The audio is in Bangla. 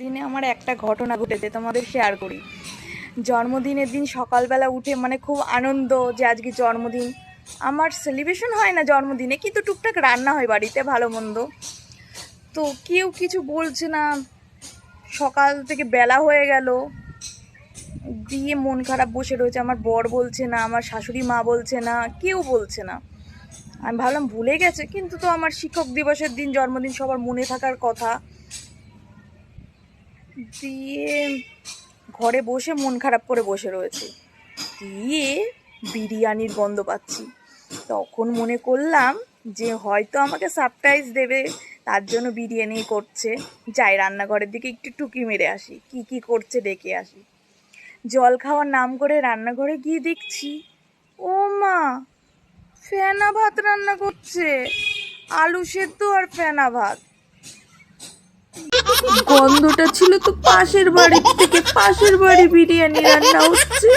দিনে আমার একটা ঘটনা ঘটেছে, তোমাদের শেয়ার করি। জন্মদিনের দিন সকালবেলা উঠে মানে খুব আনন্দ যে আজকে জন্মদিন। আমার সেলিব্রেশন হয় না জন্মদিনে, কিন্তু টুকটাক রান্না হয় বাড়িতে ভালো মন্দ। তো কেউ কিছু বলছে না, সকাল থেকে বেলা হয়ে গেল, দিয়ে মন খারাপ বসে রয়েছে। আমার বর বলছে না, আমার শাশুড়ি মা বলছে না, কেউ বলছে না। আমি ভাবলাম ভুলে গেছে, কিন্তু তো আমার শিক্ষক দিবসের দিন, জন্মদিন সবার মনে থাকার কথা। দিয়ে ঘরে বসে মন খারাপ করে বসে রয়েছে, দিয়ে বিরিয়ানির গন্ধ পাচ্ছি। তখন মনে করলাম যে হয়তো আমাকে সারপ্রাইজ দেবে, তার জন্য বিরিয়ানি করছে। যাই রান্নাঘরের দিকে একটু টুকি মেরে আসি, কি কি করছে দেখে আসি। জল খাওয়ার নাম করে রান্নাঘরে গিয়ে দেখছি, ও মা, ফেনা ভাত রান্না করছে, আলু সেদ্ধ আর ফেনা ভাত। গন্ধটা ছিল তো পাশের বাড়ির থেকে, পাশের বাড়ি বিরিয়ানি রান্না হচ্ছে।